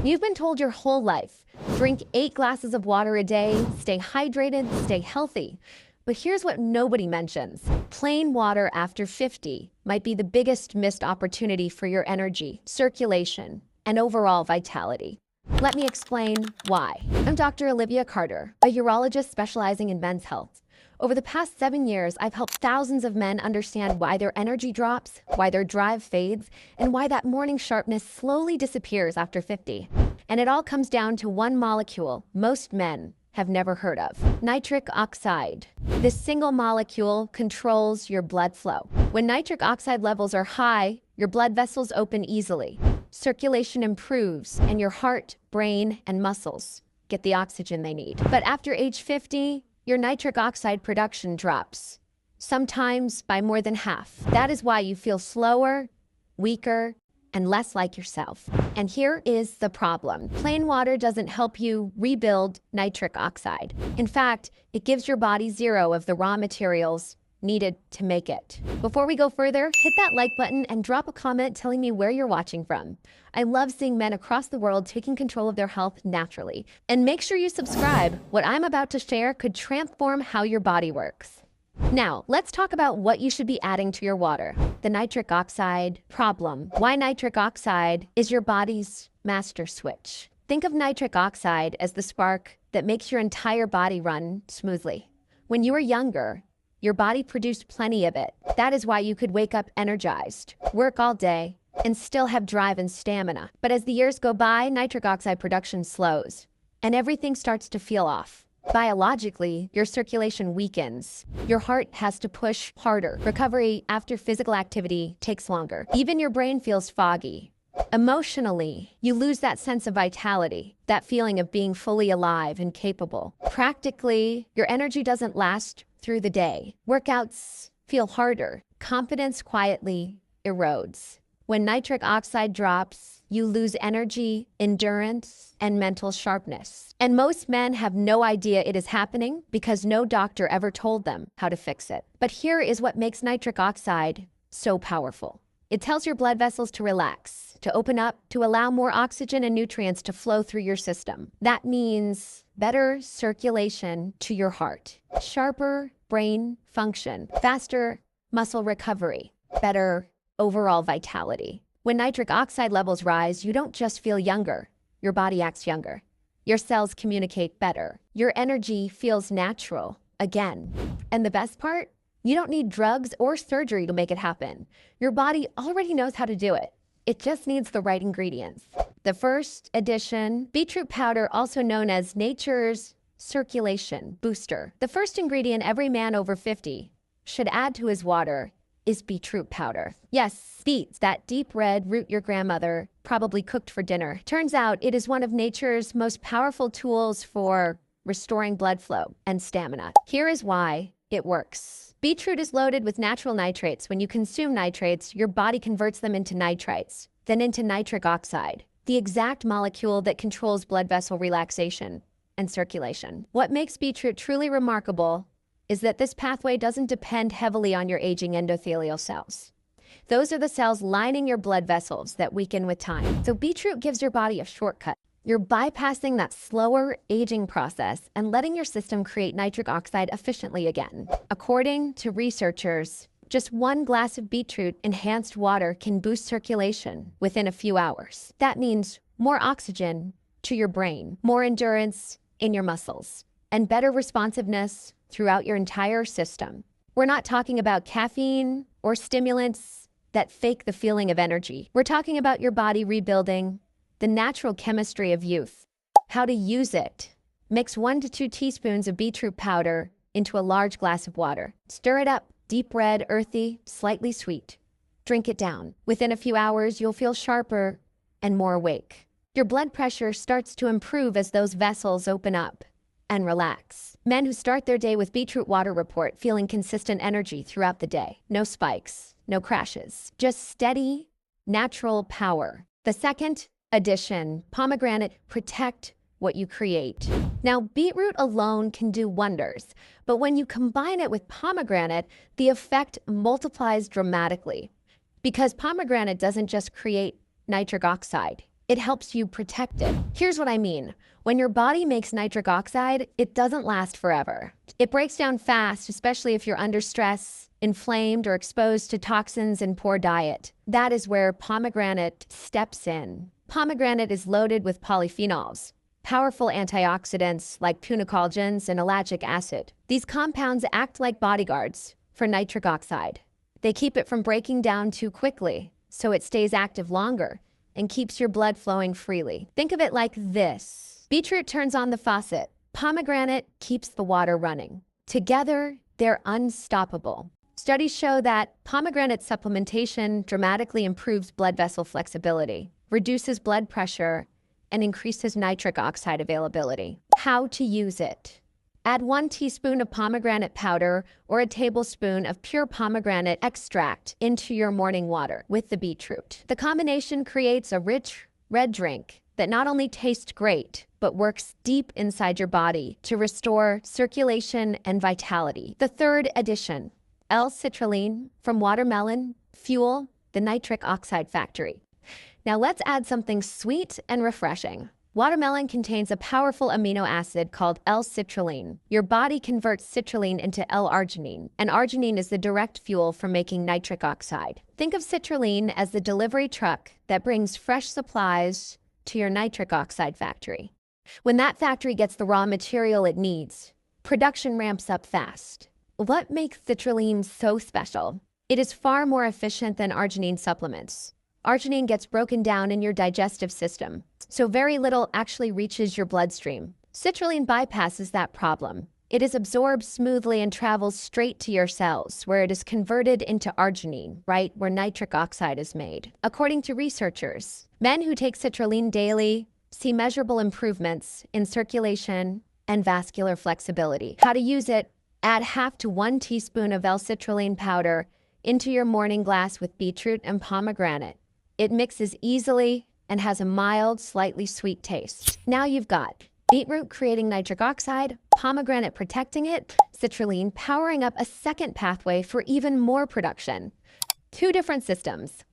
You've been told your whole life, drink 8 glasses of water a day, stay hydrated, stay healthy. But here's what nobody mentions. Plain water after 50 might be the biggest missed opportunity for your energy, circulation, and overall vitality. Let me explain why. I'm Dr. Olivia Carter, a urologist specializing in men's health. Over the past 7 years, I've helped thousands of men understand why their energy drops, why their drive fades, and why that morning sharpness slowly disappears after 50. And it all comes down to one molecule most men have never heard of: nitric oxide. This single molecule controls your blood flow. When nitric oxide levels are high, your blood vessels open easily. Circulation improves, and your heart, brain, and muscles get the oxygen they need. But after age 50, your nitric oxide production drops, sometimes by more than half. That is why you feel slower, weaker, and less like yourself. And here is the problem. Plain water doesn't help you rebuild nitric oxide. In fact, it gives your body zero of the raw materials needed to make it. Before we go further, hit that like button and drop a comment telling me where you're watching from. I love seeing men across the world taking control of their health naturally. And make sure you subscribe. What I'm about to share could transform how your body works. Now, let's talk about what you should be adding to your water. The nitric oxide problem. Why nitric oxide is your body's master switch. Think of nitric oxide as the spark that makes your entire body run smoothly. When you were younger, your body produced plenty of it. That is why you could wake up energized, work all day, and still have drive and stamina. But as the years go by, nitric oxide production slows, and everything starts to feel off. Biologically, your circulation weakens. Your heart has to push harder. Recovery after physical activity takes longer. Even your brain feels foggy. Emotionally, you lose that sense of vitality, that feeling of being fully alive and capable. Practically, your energy doesn't last through the day. Workouts feel harder. Confidence quietly erodes. When nitric oxide drops, you lose energy, endurance, and mental sharpness. And most men have no idea it is happening because no doctor ever told them how to fix it. But here is what makes nitric oxide so powerful. It tells your blood vessels to relax, to open up, to allow more oxygen and nutrients to flow through your system. That means better circulation to your heart, sharper brain function, faster muscle recovery, better overall vitality. When nitric oxide levels rise, you don't just feel younger. Your body acts younger. Your cells communicate better. Your energy feels natural again. And the best part? You don't need drugs or surgery to make it happen. Your body already knows how to do it. It just needs the right ingredients. The first addition, beetroot powder, also known as nature's circulation booster. The first ingredient every man over 50 should add to his water is beetroot powder. Yes, beets, that deep red root your grandmother probably cooked for dinner. Turns out it is one of nature's most powerful tools for restoring blood flow and stamina. Here is why it works. Beetroot is loaded with natural nitrates. When you consume nitrates, your body converts them into nitrites, then into nitric oxide, the exact molecule that controls blood vessel relaxation and circulation. What makes beetroot truly remarkable is that this pathway doesn't depend heavily on your aging endothelial cells. Those are the cells lining your blood vessels that weaken with time. So beetroot gives your body a shortcut. You're bypassing that slower aging process and letting your system create nitric oxide efficiently again. According to researchers, just 1 glass of beetroot enhanced water can boost circulation within a few hours. That means more oxygen to your brain, more endurance in your muscles, and better responsiveness throughout your entire system. We're not talking about caffeine or stimulants that fake the feeling of energy. We're talking about your body rebuilding the natural chemistry of youth. How to use it. Mix 1 to 2 teaspoons of beetroot powder into a large glass of water. Stir it up, deep red, earthy, slightly sweet. Drink it down. Within a few hours, you'll feel sharper and more awake. Your blood pressure starts to improve as those vessels open up and relax. Men who start their day with beetroot water report feeling consistent energy throughout the day. No spikes, no crashes, just steady, natural power. The second addition, pomegranate, protect what you create. Now, beetroot alone can do wonders, but when you combine it with pomegranate, the effect multiplies dramatically. Because pomegranate doesn't just create nitric oxide, It helps you protect it. Here's what I mean. When your body makes nitric oxide, it doesn't last forever. It breaks down fast, especially if you're under stress, inflamed, or exposed to toxins and poor diet. That is where pomegranate steps in. Pomegranate is loaded with polyphenols, powerful antioxidants like punocolagins and ellagic acid. These compounds act like bodyguards for nitric oxide. They keep it from breaking down too quickly, so it stays active longer and keeps your blood flowing freely. Think of it like this. Beetroot turns on the faucet. Pomegranate keeps the water running. Together, they're unstoppable. Studies show that pomegranate supplementation dramatically improves blood vessel flexibility, reduces blood pressure, and increases nitric oxide availability. How to use it? Add 1 teaspoon of pomegranate powder or a tablespoon of pure pomegranate extract into your morning water with the beetroot. The combination creates a rich, red drink that not only tastes great, but works deep inside your body to restore circulation and vitality. The third addition, L-citrulline from watermelon, fuel the nitric oxide factory. Now let's add something sweet and refreshing. Watermelon contains a powerful amino acid called L-citrulline. Your body converts citrulline into L-arginine, and arginine is the direct fuel for making nitric oxide. Think of citrulline as the delivery truck that brings fresh supplies to your nitric oxide factory. When that factory gets the raw material it needs, production ramps up fast. What makes citrulline so special? It is far more efficient than arginine supplements. Arginine gets broken down in your digestive system, so very little actually reaches your bloodstream. Citrulline bypasses that problem. It is absorbed smoothly and travels straight to your cells, where it is converted into arginine, right where nitric oxide is made. According to researchers, men who take citrulline daily see measurable improvements in circulation and vascular flexibility. How to use it? Add 1/2 to 1 teaspoon of L-citrulline powder into your morning glass with beetroot and pomegranate. It mixes easily and has a mild, slightly sweet taste. Now you've got beetroot creating nitric oxide, pomegranate protecting it, citrulline powering up a second pathway for even more production. 2 different systems,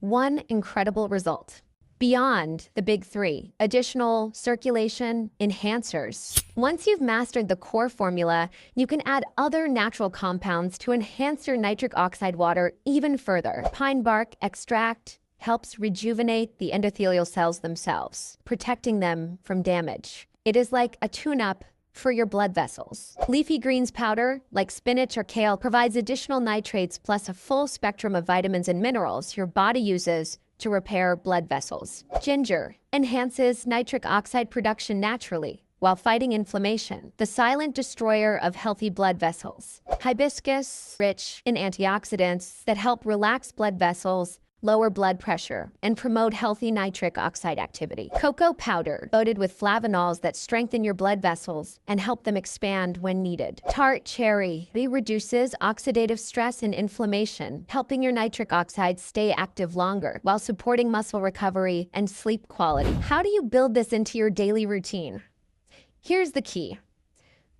1 incredible result. Beyond the big 3, additional circulation enhancers. Once you've mastered the core formula, you can add other natural compounds to enhance your nitric oxide water even further. Pine bark extract helps rejuvenate the endothelial cells themselves, protecting them from damage. It is like a tune-up for your blood vessels. Leafy greens powder, like spinach or kale, provides additional nitrates plus a full spectrum of vitamins and minerals your body uses to repair blood vessels. Ginger enhances nitric oxide production naturally while fighting inflammation, the silent destroyer of healthy blood vessels. Hibiscus, rich in antioxidants that help relax blood vessels, lower blood pressure, and promote healthy nitric oxide activity. Cocoa powder, loaded with flavonols that strengthen your blood vessels and help them expand when needed. Tart cherry reduces oxidative stress and inflammation, helping your nitric oxide stay active longer while supporting muscle recovery and sleep quality. How do you build this into your daily routine? Here's the key.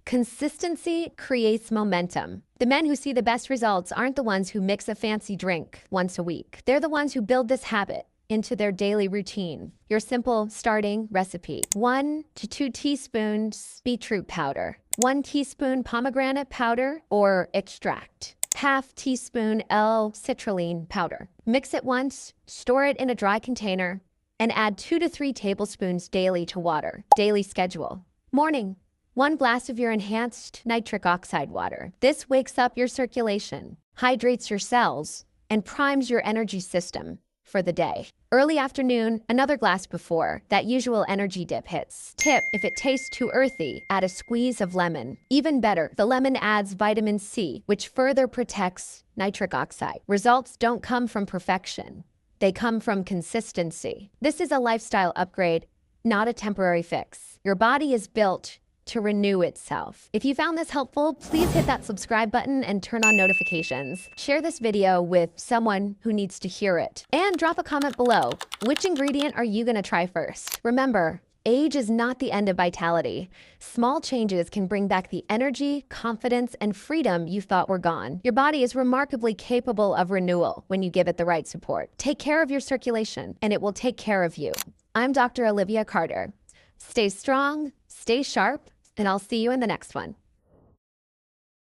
Consistency creates momentum. The men who see the best results aren't the ones who mix a fancy drink once a week. They're the ones who build this habit into their daily routine. Your simple starting recipe: 1 to 2 teaspoons beetroot powder, 1 teaspoon pomegranate powder or extract, 1/2 teaspoon L-citrulline powder. Mix it once, store it in a dry container, and add 2 to 3 tablespoons daily to water. Daily schedule. Morning: 1 glass of your enhanced nitric oxide water. This wakes up your circulation, hydrates your cells, and primes your energy system for the day. Early afternoon, another glass before that usual energy dip hits. Tip: if it tastes too earthy, add a squeeze of lemon. Even better, the lemon adds vitamin C, which further protects nitric oxide. Results don't come from perfection. They come from consistency. This is a lifestyle upgrade, not a temporary fix. Your body is built to renew itself. If you found this helpful, please hit that subscribe button and turn on notifications. Share this video with someone who needs to hear it. And drop a comment below. Which ingredient are you gonna try first? Remember, age is not the end of vitality. Small changes can bring back the energy, confidence, and freedom you thought were gone. Your body is remarkably capable of renewal when you give it the right support. Take care of your circulation, and it will take care of you. I'm Dr. Olivia Carter. Stay strong, stay sharp, and I'll see you in the next one.